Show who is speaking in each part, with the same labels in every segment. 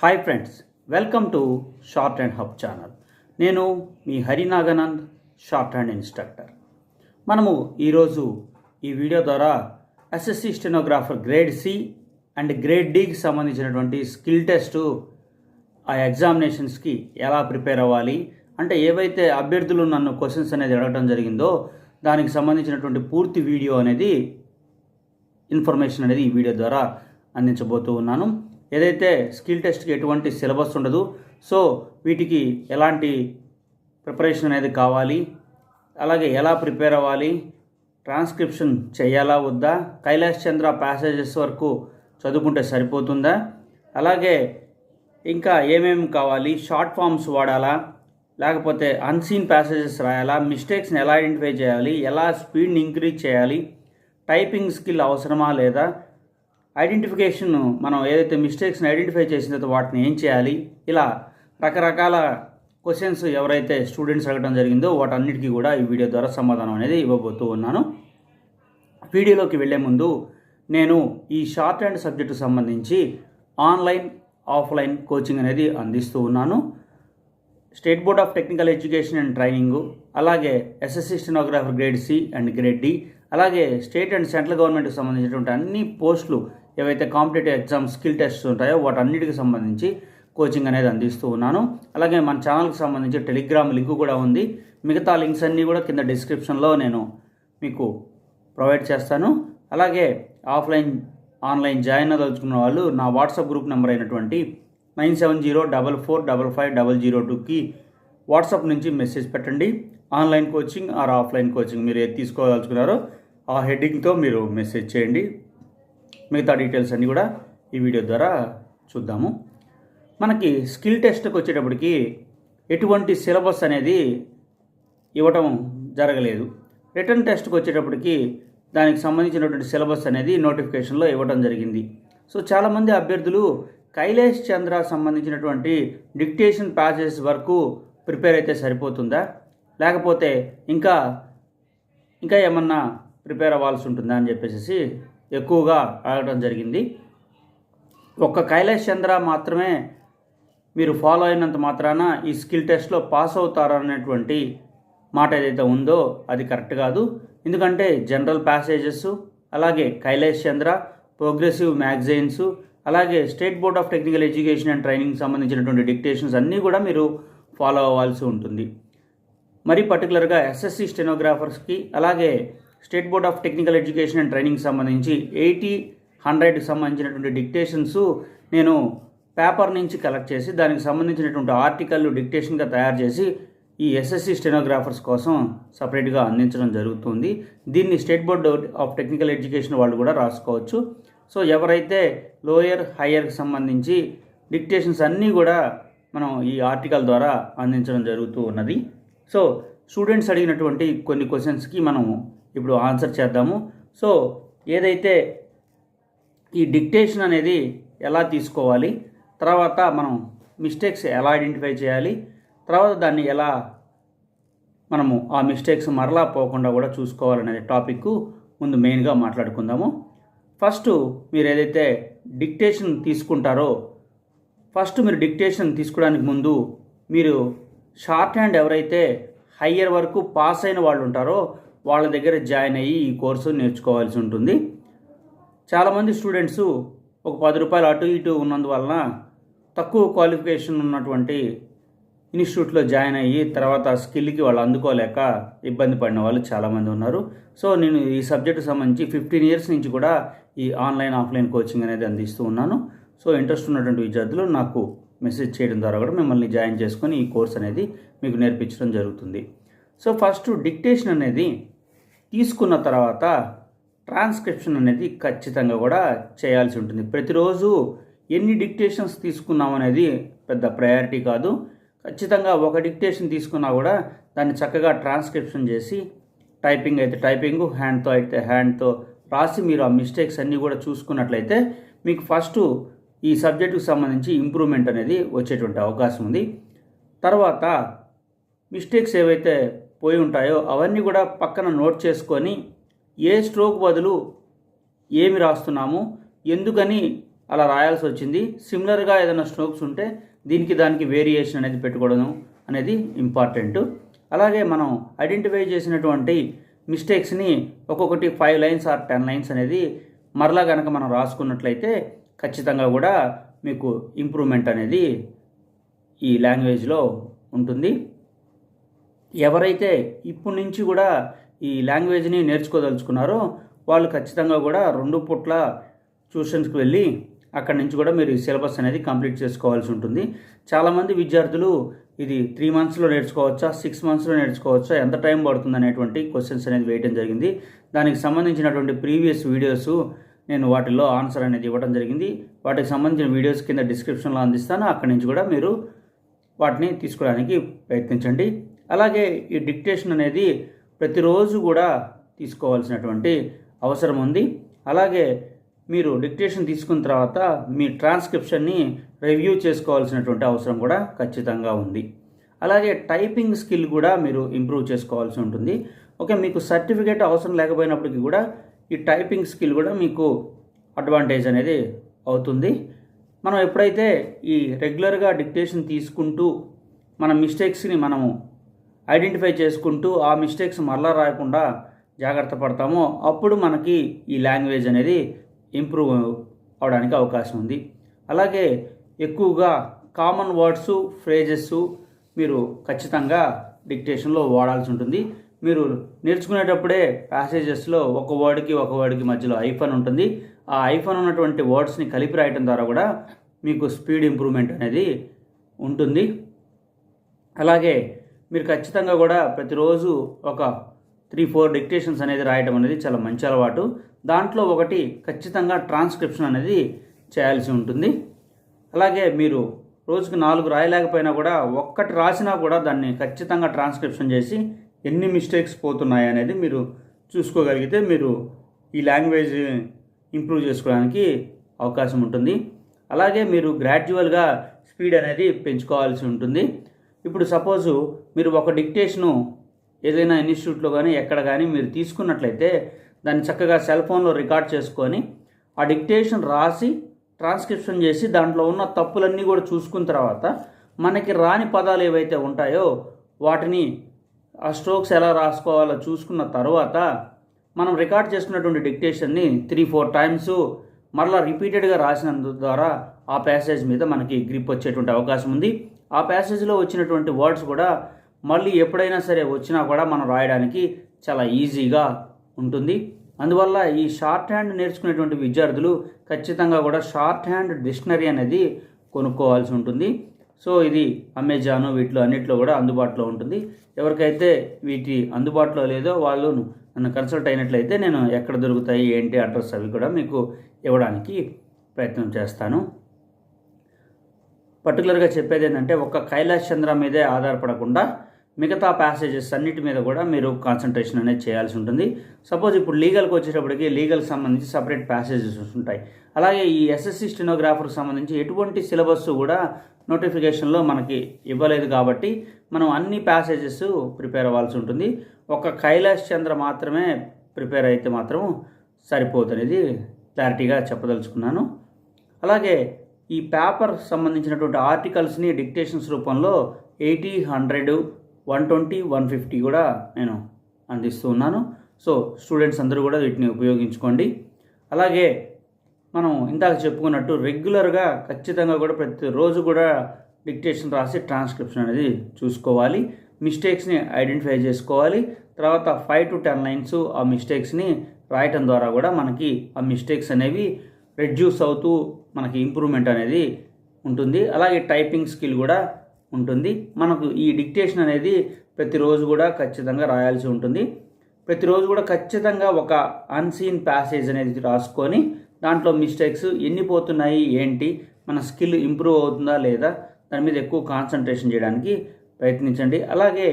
Speaker 1: Hi friends, welcome to shorthand hub channel. నేను మీ Harinaganand, shorthand instructor. మనము ఈరోజు ఈ వీడియో ద్వారా SSC stenographer grade C and grade డికి సంబంధించినటువంటి స్కిల్ టెస్టు ఆ ఎగ్జామినేషన్స్కి ఎలా ప్రిపేర్ అవ్వాలి, అంటే ఏవైతే అభ్యర్థులు నన్ను క్వశ్చన్స్ అనేది అడగడం జరిగిందో దానికి సంబంధించినటువంటి పూర్తి వీడియో అనేది ఇన్ఫర్మేషన్ అనేది ఈ వీడియో ద్వారా అందించబోతూ ఉన్నాను. ఏదైతే స్కిల్ టెస్ట్కి ఎటువంటి సిలబస్ ఉండదు, సో వీటికి ఎలాంటి ప్రిపరేషన్ అనేది కావాలి, అలాగే ఎలా ప్రిపేర్ అవ్వాలి, ట్రాన్స్క్రిప్షన్ చేయాలా వద్దా, కైలాష్ చంద్ర ప్యాసేజెస్ వరకు చదువుకుంటే సరిపోతుందా, అలాగే ఇంకా ఏమేమి కావాలి, షార్ట్ ఫామ్స్ వాడాలా లేకపోతే అన్సీన్ ప్యాసేజెస్ రాయాలా, మిస్టేక్స్ని ఎలా ఐడెంటిఫై చేయాలి, ఎలా స్పీడ్ని ఇంక్రీజ్ చేయాలి, టైపింగ్ స్కిల్ అవసరమా లేదా, ఐడెంటిఫికేషన్ మనం ఏదైతే మిస్టేక్స్ని ఐడెంటిఫై చేసిన తర్వాత వాటిని ఏం చేయాలి, ఇలా రకరకాల క్వశ్చన్స్ ఎవరైతే స్టూడెంట్స్ అడగడం జరిగిందో వాటన్నిటికీ కూడా ఈ వీడియో ద్వారా సమాధానం అనేది ఇవ్వబోతూ ఉన్నాను. వీడియోలోకి వెళ్ళే ముందు నేను ఈ షార్ట్ హ్యాండ్ సబ్జెక్టుకు సంబంధించి ఆన్లైన్ ఆఫ్లైన్ కోచింగ్ అనేది అందిస్తూ ఉన్నాను. State board of technical education and training, అలాగే SSC stenographer grade C and grade D, అలాగే స్టేట్ అండ్ సెంట్రల్ గవర్నమెంట్కి సంబంధించినటువంటి అన్ని పోస్టులు ఏవైతే కాంపిటేటివ్ ఎగ్జామ్ స్కిల్ టెస్ట్స్ ఉంటాయో వాటన్నిటికి సంబంధించి కోచింగ్ అనేది అందిస్తూ ఉన్నాను. అలాగే మన ఛానల్కి సంబంధించి టెలిగ్రామ్ లింక్ కూడా ఉంది. మిగతా లింక్స్ అన్నీ కూడా కింద డిస్క్రిప్షన్లో నేను మీకు ప్రొవైడ్ చేస్తాను. అలాగే ఆఫ్లైన్ ఆన్లైన్ జాయిన్ అవ్వదలుచుకున్న వాళ్ళు నా వాట్సాప్ గ్రూప్ నెంబర్ అయినటువంటి 9704555002కి వాట్సాప్ నుంచి మెసేజ్ పెట్టండి. Online coaching or offline coaching మీరు ఏది తీసుకోదలుచుకున్నారో ఆ హెడ్డింగ్తో మీరు మెసేజ్ చేయండి. మిగతా డీటెయిల్స్ అన్నీ కూడా ఈ వీడియో ద్వారా చూద్దాము. మనకి స్కిల్ టెస్ట్కి వచ్చేటప్పటికి ఎటువంటి సిలబస్ అనేది ఇవ్వటం జరగలేదు. రిటర్న్ టెస్ట్కి వచ్చేటప్పటికి దానికి సంబంధించినటువంటి సిలబస్ అనేది నోటిఫికేషన్లో ఇవ్వడం జరిగింది. సో చాలామంది అభ్యర్థులు కైలాష్ చంద్ర సంబంధించినటువంటి డిక్టేషన్ ప్యాసేజెస్ వరకు ప్రిపేర్ అయితే సరిపోతుందా, లేకపోతే ఇంకా ఏమన్నా ప్రిపేర్ అవ్వాల్సి ఉంటుందా అని చెప్పేసి ఎక్కువగా అడగడం జరిగింది. ఒక్క కైలాష్ చంద్ర మాత్రమే మీరు ఫాలో అయినంత మాత్రాన ఈ స్కిల్ టెస్ట్లో పాస్ అవుతారనేటువంటి మాట ఏదైతే ఉందో అది కరెక్ట్ కాదు. ఎందుకంటే జనరల్ ప్యాసేజెస్, అలాగే కైలాష్ చంద్ర, ప్రోగ్రెసివ్ మ్యాగజైన్స్, అలాగే state board of technical education and training సంబంధించినటువంటి డిక్టేషన్స్ అన్నీ కూడా మీరు ఫాలో అవ్వాల్సి ఉంటుంది. మరి పర్టికులర్గా ఎస్ఎస్సి స్టెనోగ్రాఫర్స్కి, అలాగే state board of technical education and training సంబంధించి 80-100కి సంబంధించినటువంటి డిక్టేషన్స్ నేను పేపర్ నుంచి కలెక్ట్ చేసి దానికి సంబంధించినటువంటి ఆర్టికల్ డిక్టేషన్గా తయారు చేసి ఈ ఎస్ఎస్సి స్టెనోగ్రాఫర్స్ కోసం సపరేట్గా అందించడం జరుగుతుంది. దీన్ని state board of technical education వాళ్ళు కూడా రాసుకోవచ్చు. సో ఎవరైతే లోయర్ హయ్యర్కి సంబంధించి డిక్టేషన్స్ అన్నీ కూడా మనం ఈ ఆర్టికల్ ద్వారా అందించడం జరుగుతూ ఉన్నది. సో స్టూడెంట్స్ అడిగినటువంటి కొన్ని క్వశ్చన్స్కి మనం ఇప్పుడు ఆన్సర్ చేద్దాము. సో ఏదైతే ఈ డిక్టేషన్ అనేది ఎలా తీసుకోవాలి, తర్వాత మనం మిస్టేక్స్ ఎలా ఐడెంటిఫై చేయాలి, తర్వాత దాన్ని ఎలా మనము ఆ మిస్టేక్స్ మరలా పోకుండా కూడా చూసుకోవాలనే టాపిక్ ముందు మెయిన్గా మాట్లాడుకుందాము. ఫస్ట్ మీరు ఏదైతే డిక్టేషన్ తీసుకుంటారో, ఫస్ట్ మీరు డిక్టేషన్ తీసుకోవడానికి ముందు మీరు షార్ట్ హ్యాండ్ ఎవరైతే హయ్యర్ వరకు పాస్ అయిన వాళ్ళు ఉంటారో వాళ్ళ దగ్గర జాయిన్ అయ్యి ఈ కోర్సు నేర్చుకోవాల్సి ఉంటుంది. చాలామంది స్టూడెంట్స్ ఒక 10 రూపాయలు అటు ఇటు ఉన్నందువలన తక్కువ క్వాలిఫికేషన్ ఉన్నటువంటి ఇన్స్టిట్యూట్లో జాయిన్ అయ్యి తర్వాత స్కిల్కి వాళ్ళు అందుకోలేక ఇబ్బంది పడిన వాళ్ళు చాలామంది ఉన్నారు. సో నేను ఈ సబ్జెక్టుకి సంబంధించి 15 ఇయర్స్ నుంచి కూడా ఈ ఆన్లైన్ ఆఫ్లైన్ కోచింగ్ అనేది అందిస్తూ ఉన్నాను. సో ఇంట్రెస్ట్ ఉన్నటువంటి విద్యార్థులు నాకు మెసేజ్ చేయడం ద్వారా కూడా మిమ్మల్ని జాయిన్ చేసుకొని ఈ కోర్స్ అనేది మీకు నేర్పించడం జరుగుతుంది. సో ఫస్ట్ డిక్టేషన్ అనేది తీసుకున్న తర్వాత ట్రాన్స్క్రిప్షన్ అనేది ఖచ్చితంగా కూడా చేయాల్సి ఉంటుంది. ప్రతిరోజు ఎన్ని డిక్టేషన్స్ తీసుకున్నాం అనేది పెద్ద ప్రయారిటీ కాదు. ఖచ్చితంగా ఒక డిక్టేషన్ తీసుకున్నా కూడా దాన్ని చక్కగా ట్రాన్స్క్రిప్షన్ చేసి, టైపింగ్ అయితే టైపింగ్, హ్యాండ్తో అయితే హ్యాండ్తో రాసి మీరు ఆ మిస్టేక్స్ అన్నీ కూడా చూసుకున్నట్లయితే మీకు ఫస్ట్ ఈ సబ్జెక్టుకు సంబంధించి ఇంప్రూవ్మెంట్ అనేది వచ్చేటువంటి అవకాశం ఉంది. తర్వాత మిస్టేక్స్ ఏవైతే పోయి ఉంటాయో అవన్నీ కూడా పక్కన నోట్ చేసుకొని ఏ స్ట్రోక్ బదులు ఏమి రాస్తున్నాము, ఎందుకని అలా రాయాల్సి వచ్చింది. సిమిలర్గా ఏదైనా స్ట్రోక్స్ ఉంటే దానికి వేరియేషన్ అనేది పెట్టుకోవడం అనేది ఇంపార్టెంట్. అలాగే మనం ఐడెంటిఫై చేసినటువంటి మిస్టేక్స్ని ఒక్కొక్కటి 5 లైన్స్ ఆర్ 10 లైన్స్ అనేది మరలా కనుక మనం రాసుకున్నట్లయితే ఖచ్చితంగా కూడా మీకు ఇంప్రూవ్మెంట్ అనేది ఈ లాంగ్వేజ్లో ఉంటుంది. ఎవరైతే ఇప్పటి నుంచి కూడా ఈ లాంగ్వేజ్ని నేర్చుకోదలుచుకున్నారో వాళ్ళు ఖచ్చితంగా కూడా 2 పూట్ల ట్యూషన్స్కి వెళ్ళి అక్కడి నుంచి కూడా మీరు ఈ సిలబస్ అనేది కంప్లీట్ చేసుకోవాల్సి ఉంటుంది. చాలామంది విద్యార్థులు ఇది 3 మంత్స్లో నేర్చుకోవచ్చా, 6 మంత్స్లో నేర్చుకోవచ్చా, ఎంత టైం పడుతుంది అనేటువంటి క్వశ్చన్స్ అనేది వేయడం జరిగింది. దానికి సంబంధించినటువంటి ప్రీవియస్ వీడియోస్ నేను వాటిల్లో ఆన్సర్ అనేది ఇవ్వడం జరిగింది. వాటికి సంబంధించిన వీడియోస్ కింద డిస్క్రిప్షన్లో అందిస్తాను. అక్కడి నుంచి కూడా మీరు వాటిని తీసుకోవడానికి ప్రయత్నించండి. అలాగే ఈ డిక్టేషన్ అనేది ప్రతిరోజు కూడా తీసుకోవాల్సినటువంటి అవసరం ఉంది. అలాగే మీరు డిక్టేషన్ తీసుకున్న తర్వాత మీ ట్రాన్స్క్రిప్షన్ని రివ్యూ చేసుకోవాల్సినటువంటి అవసరం కూడా ఖచ్చితంగా ఉంది. అలాగే టైపింగ్ స్కిల్ కూడా మీరు ఇంప్రూవ్ చేసుకోవాల్సి ఉంటుంది. ఓకే, మీకు సర్టిఫికేట్ అవసరం లేకపోయినప్పటికీ కూడా ఈ టైపింగ్ స్కిల్ కూడా మీకు అడ్వాంటేజ్ అనేది అవుతుంది. మనం ఎప్పుడైతే ఈ రెగ్యులర్గా డిక్టేషన్ తీసుకుంటూ మన మిస్టేక్స్ని మనము ఐడెంటిఫై చేసుకుంటూ ఆ మిస్టేక్స్ మరలా రాకుండా జాగ్రత్త పడతామో అప్పుడు మనకి ఈ లాంగ్వేజ్ అనేది ఇంప్రూవ్ అవడానికి అవకాశం ఉంది. అలాగే ఎక్కువగా కామన్ వర్డ్స్, ఫ్రేజెస్ మీరు ఖచ్చితంగా డిక్టేషన్లో వాడాల్సి ఉంటుంది. మీరు నేర్చుకునేటప్పుడే ప్యాసేజెస్లో ఒక వర్డ్కి మధ్యలో ఐఫన్ ఉంటుంది. ఆ ఐఫన్ ఉన్నటువంటి వర్డ్స్ని కలిపి రాయటం ద్వారా కూడా మీకు స్పీడ్ ఇంప్రూవ్మెంట్ అనేది ఉంటుంది. అలాగే మీరు ఖచ్చితంగా కూడా ప్రతిరోజు ఒక 3-4 డిక్టేషన్స్ అనేది రాయటం అనేది చాలా మంచి అలవాటు. దాంట్లో ఒకటి ఖచ్చితంగా ట్రాన్స్క్రిప్షన్ అనేది చేయాల్సి ఉంటుంది. అలాగే మీరు రోజుకి 4 రాయలేకపోయినా కూడా ఒక్కటి రాసినా కూడా దాన్ని ఖచ్చితంగా ట్రాన్స్క్రిప్షన్ చేసి ఎన్ని మిస్టేక్స్ పోతున్నాయి అనేది మీరు చూసుకోగలిగితే మీరు ఈ లాంగ్వేజ్ ఇంప్రూవ్ చేసుకోవడానికి అవకాశం ఉంటుంది. అలాగే మీరు గ్రాడ్యువల్గా స్పీడ్ అనేది పెంచుకోవాల్సి ఉంటుంది. ఇప్పుడు సపోజు మీరు ఒక డిక్టేషను ఏదైనా ఇన్స్టిట్యూట్లో కానీ ఎక్కడ కానీ మీరు తీసుకున్నట్లయితే దాన్ని చక్కగా సెల్ ఫోన్లో రికార్డ్ చేసుకొని ఆ డిక్టేషన్ రాసి ట్రాన్స్క్రిప్షన్ చేసి దాంట్లో ఉన్న తప్పులన్నీ కూడా చూసుకున్న తర్వాత మనకి రాని పదాలు ఏవైతే ఉంటాయో వాటిని ఆ స్ట్రోక్స్ ఎలా రాసుకోవాలో చూసుకున్న తర్వాత మనం రికార్డ్ చేసుకున్నటువంటి డిక్టేషన్ని 3-4 టైమ్స్ మరలా రిపీటెడ్గా రాసినందు ద్వారా ఆ ప్యాసేజ్ మీద మనకి గ్రిప్ వచ్చేటువంటి అవకాశం ఉంది. ఆ ప్యాసేజ్లో వచ్చినటువంటి వర్డ్స్ కూడా మళ్ళీ ఎప్పుడైనా సరే వచ్చినా కూడా మనం రాయడానికి చాలా ఈజీగా ఉంటుంది. అందువల్ల ఈ షార్ట్ హ్యాండ్ నేర్చుకునేటువంటి విద్యార్థులు ఖచ్చితంగా కూడా షార్ట్ హ్యాండ్ డిక్షనరీ అనేది కొనుక్కోవాల్సి ఉంటుంది. సో ఇది అమెజాన్ వీటిలో అన్నిట్లో కూడా అందుబాటులో ఉంటుంది. ఎవరికైతే వీటి అందుబాటులో లేదో వాళ్ళు నన్ను కన్సల్ట్ అయినట్లయితే నేను ఎక్కడ దొరుకుతాయి ఏంటి అడ్రస్ అవి కూడా మీకు ఇవ్వడానికి ప్రయత్నం చేస్తాను. పర్టికులర్గా చెప్పేది ఏంటంటే ఒక్క కైలాష్ చంద్ర మీదే ఆధారపడకుండా మిగతా ప్యాసేజెస్ అన్నిటి మీద కూడా మీరు కాన్సన్ట్రేషన్ అనేది చేయాల్సి ఉంటుంది. సపోజ్ ఇప్పుడు లీగల్కి వచ్చేటప్పటికి లీగల్కి సంబంధించి సపరేట్ ప్యాసేజెస్ ఉంటాయి. అలాగే ఈ ఎస్ఎస్సి స్టెనోగ్రాఫర్కి సంబంధించి ఎటువంటి సిలబస్ కూడా నోటిఫికేషన్లో మనకి ఇవ్వలేదు కాబట్టి మనం అన్ని ప్యాసేజెస్ ప్రిపేర్ అవ్వాల్సి ఉంటుంది. ఒక కైలాష్ చంద్ర మాత్రమే ప్రిపేర్ అయితే మాత్రం సరిపోతుంది, క్లారిటీగా చెప్పదలుచుకున్నాను. అలాగే ఈ పేపర్ సంబంధించినటువంటి ఆర్టికల్స్ని డిక్టేషన్స్ రూపంలో 80, 100, 120, 150 కూడా నేను అందిస్తూ ఉన్నాను. సో స్టూడెంట్స్ అందరూ కూడా వీటిని ఉపయోగించుకోండి. అలాగే మనం ఇందాక చెప్పుకున్నట్టు రెగ్యులర్గా ఖచ్చితంగా కూడా ప్రతిరోజు కూడా డిక్టేషన్ రాసి ట్రాన్స్క్రిప్షన్ అనేది చూసుకోవాలి. మిస్టేక్స్ని ఐడెంటిఫై చేసుకోవాలి. తర్వాత 5 to 10 లైన్స్ ఆ మిస్టేక్స్ని రాయటం ద్వారా కూడా మనకి ఆ మిస్టేక్స్ అనేవి రెడ్యూస్ అవుతూ మనకి ఇంప్రూవ్మెంట్ అనేది ఉంటుంది. అలాగే టైపింగ్ స్కిల్ కూడా ఉంటుంది. మనకు ఈ డిక్టేషన్ అనేది ప్రతిరోజు కూడా ఖచ్చితంగా రాయాల్సి ఉంటుంది. ప్రతిరోజు కూడా ఖచ్చితంగా ఒక అన్సీన్ ప్యాసేజ్ అనేది రాసుకొని దాంట్లో మిస్టేక్స్ ఎన్ని పోతున్నాయి ఏంటి, మన స్కిల్ ఇంప్రూవ్ అవుతుందా లేదా దాని మీద ఎక్కువ కాన్సన్ట్రేషన్ చేయడానికి ప్రయత్నించండి. అలాగే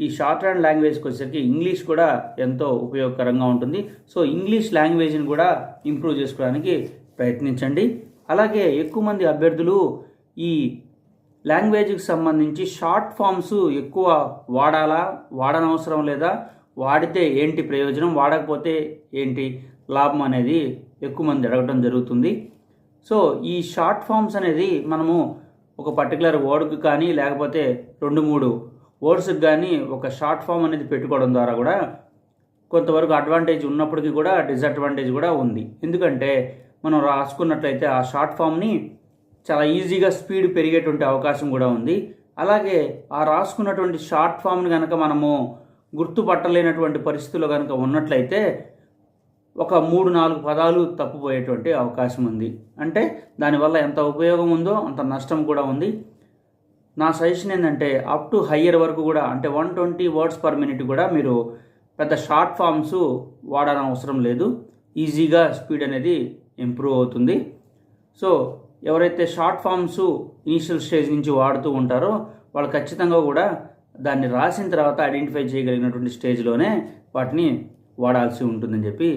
Speaker 1: ఈ షార్ట్ హ్యాండ్ లాంగ్వేజ్కి వచ్చేసరికి ఇంగ్లీష్ కూడా ఎంతో ఉపయోగకరంగా ఉంటుంది. సో ఇంగ్లీష్ లాంగ్వేజ్ని కూడా ఇంప్రూవ్ చేసుకోవడానికి ప్రయత్నించండి. అలాగే ఎక్కువ మంది అభ్యర్థులు ఈ లాంగ్వేజ్కి సంబంధించి షార్ట్ ఫామ్స్ ఎక్కువ వాడనవసరం లేదా, వాడితే ఏంటి ప్రయోజనం, వాడకపోతే ఏంటి లాభం అనేది ఎక్కువ మంది అడగడం జరుగుతుంది. సో ఈ షార్ట్ ఫామ్స్ అనేది మనము ఒక పర్టికులర్ వర్డ్కి కానీ లేకపోతే 2-3 వర్డ్స్కి కానీ ఒక షార్ట్ ఫామ్ అనేది పెట్టుకోవడం ద్వారా కూడా కొంతవరకు అడ్వాంటేజ్ ఉన్నప్పటికీ కూడా డిసడ్వాంటేజ్ కూడా ఉంది. ఎందుకంటే మనం రాసుకున్నట్లయితే ఆ షార్ట్ ఫామ్ని చాలా ఈజీగా స్పీడ్ పెరిగేటువంటి అవకాశం కూడా ఉంది. అలాగే ఆ రాసుకున్నటువంటి షార్ట్ ఫామ్ని కనుక మనము గుర్తుపట్టలేనటువంటి పరిస్థితుల్లో కనుక ఉన్నట్లయితే ఒక 3-4 పదాలు తప్పుపోయేటువంటి అవకాశం ఉంది. అంటే దానివల్ల ఎంత ఉపయోగం ఉందో అంత నష్టం కూడా ఉంది. నా సజెషన్ ఏంటంటే అప్ టు హయ్యర్ వరకు కూడా అంటే 120 వర్డ్స్ పర్ మినిట్ కూడా మీరు పెద్ద షార్ట్ ఫామ్స్ వాడాల్సిన అవసరం లేదు. ఈజీగా స్పీడ్ అనేది ఇంప్రూవ్ అవుతుంది. సో ఎవరైతే షార్ట్ ఫామ్స్ ఇనీషియల్ స్టేజ్ నుంచి వాడుతూ ఉంటారో వాళ్ళు ఖచ్చితంగా కూడా దాన్ని రాసిన తర్వాత ఐడెంటిఫై చేయగలిగినటువంటి స్టేజ్లోనే వాటిని వాడాల్సి ఉంటుందని చెప్పి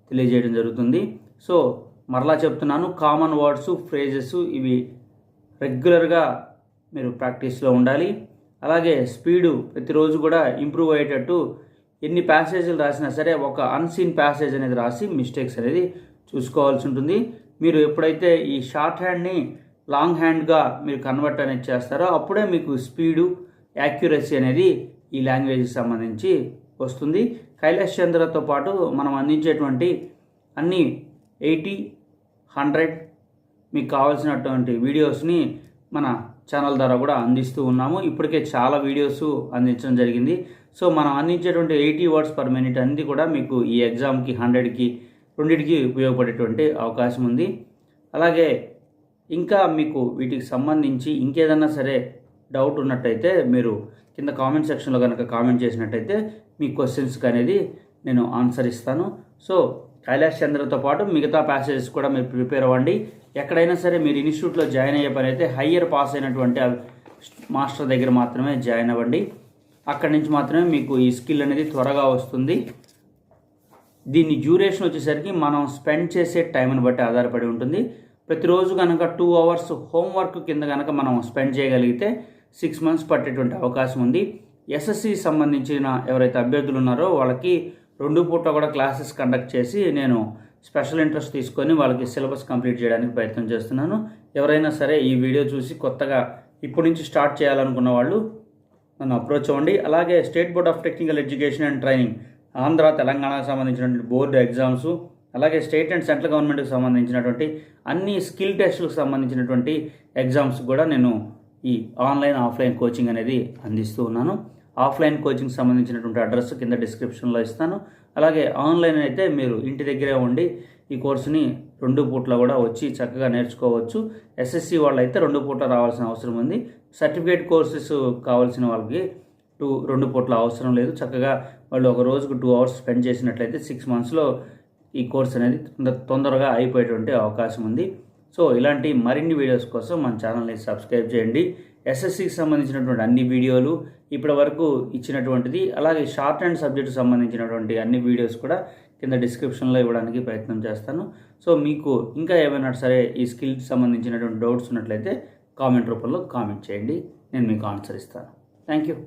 Speaker 1: తెలియజేయడం జరుగుతుంది. సో మరలా చెప్తున్నాను, కామన్ వర్డ్స్, ఫ్రేజెస్ ఇవి రెగ్యులర్గా మీరు ప్రాక్టీస్లో ఉండాలి. అలాగే స్పీడు ప్రతిరోజు కూడా ఇంప్రూవ్ అయ్యేటట్టు ఎన్ని ప్యాసేజీలు రాసినా సరే ఒక అన్సీన్ ప్యాసేజ్ అనేది రాసి మిస్టేక్స్ అనేది చూసుకోవాల్సి ఉంటుంది. మీరు ఎప్పుడైతే ఈ షార్ట్ హ్యాండ్ని లాంగ్ హ్యాండ్గా మీరు కన్వర్ట్ అనేది చేస్తారో అప్పుడే మీకు స్పీడు, యాక్యురసీ అనేది ఈ లాంగ్వేజ్కి సంబంధించి వస్తుంది. కైలాష్ చంద్రతో పాటు మనం అందించేటువంటి అన్ని 80, 100 మీకు కావాల్సినటువంటి వీడియోస్ని మన ఛానల్ ద్వారా కూడా అందిస్తూ ఉన్నాము. ఇప్పటికే చాలా వీడియోస్ అందించడం జరిగింది. సో మనం అందించేటువంటి 80 వర్డ్స్ పర్ మినిట్ అనేది కూడా మీకు ఈ ఎగ్జామ్కి 100కి రెండింటికి ఉపయోగపడేటువంటి అవకాశం ఉంది. అలాగే ఇంకా మీకు వీటికి సంబంధించి ఇంకేదన్నా సరే డౌట్ ఉన్నట్టయితే మీరు కింద కామెంట్ సెక్షన్లో కనుక కామెంట్ చేసినట్టయితే మీ క్వశ్చన్స్కి అనేది నేను ఆన్సర్ ఇస్తాను. సో కైలాష్ చంద్రతో పాటు మిగతా ప్యాసేజెస్ కూడా మీరు ప్రిపేర్ అవ్వండి. ఎక్కడైనా సరే మీరు ఇన్స్టిట్యూట్లో జాయిన్ అయ్యే పని అయితే హయ్యర్ పాస్ అయినటువంటి మాస్టర్ దగ్గర మాత్రమే జాయిన్ అవ్వండి. అక్కడి నుంచి మాత్రమే మీకు ఈ స్కిల్ అనేది త్వరగా వస్తుంది. దీని డ్యూరేషన్ వచ్చేసరికి మనం స్పెండ్ చేసే టైంని బట్టి ఆధారపడి ఉంటుంది. ప్రతిరోజు కనుక 2 hours హోంవర్క్ కింద కనుక మనం స్పెండ్ చేయగలిగితే 6 months పట్టేటువంటి అవకాశం ఉంది. ఎస్ఎస్సి సంబంధించిన ఎవరైతే అభ్యర్థులు ఉన్నారో వాళ్ళకి 2 పూట కూడా క్లాసెస్ కండక్ట్ చేసి నేను స్పెషల్ ఇంట్రెస్ట్ తీసుకొని వాళ్ళకి సిలబస్ కంప్లీట్ చేయడానికి ప్రయత్నం చేస్తున్నాను. ఎవరైనా సరే ఈ వీడియో చూసి కొత్తగా ఇప్పటి నుంచి స్టార్ట్ చేయాలనుకున్న వాళ్ళు నన్ను అప్రోచ్ అవ్వండి. అలాగే state board of technical education and training Andhra, తెలంగాణకు సంబంధించినటువంటి బోర్డు ఎగ్జామ్స్, అలాగే స్టేట్ అండ్ సెంట్రల్ గవర్నమెంట్కి సంబంధించినటువంటి అన్ని స్కిల్ టెస్టులకు సంబంధించినటువంటి ఎగ్జామ్స్ కూడా నేను ఈ ఆన్లైన్, ఆఫ్లైన్ కోచింగ్ అనేది అందిస్తూ ఉన్నాను. ఆఫ్లైన్ కోచింగ్ సంబంధించినటువంటి అడ్రస్ కింద డిస్క్రిప్షన్లో ఇస్తాను. అలాగే ఆన్లైన్ అయితే మీరు ఇంటి దగ్గరే ఉండి ఈ కోర్సుని 2 పూట్ల కూడా వచ్చి చక్కగా నేర్చుకోవచ్చు. ఎస్ఎస్సి వాళ్ళు అయితే 2 పూట్ల రావాల్సిన అవసరం ఉంది. సర్టిఫికేట్ కోర్సెస్ కావాల్సిన వాళ్ళకి 2 పూట్ల అవసరం లేదు. చక్కగా వాళ్ళు ఒక రోజుకు 2 hours స్పెండ్ చేసినట్లయితే 6 monthsలో ఈ కోర్స్ అనేది తొందరగా అయిపోయేటువంటి అవకాశం ఉంది. సో ఇలాంటి మరిన్ని వీడియోస్ కోసం మన ఛానల్ని సబ్స్క్రైబ్ చేయండి. ఎస్ఎస్సికి సంబంధించినటువంటి అన్ని వీడియోలు ఇప్పటి వరకు ఇచ్చినటువంటిది, అలాగే షార్ట్ అండ్ సబ్జెక్టుకి సంబంధించినటువంటి అన్ని వీడియోస్ కూడా కింద డిస్క్రిప్షన్లో ఇవ్వడానికి ప్రయత్నం చేస్తాను. సో మీకు ఇంకా ఏమైనా సరే ఈ స్కిల్కి సంబంధించినటువంటి డౌట్స్ ఉన్నట్లయితే కామెంట్ రూపంలో కామెంట్ చేయండి. నేను మీకు ఆన్సర్ ఇస్తాను. Thank you.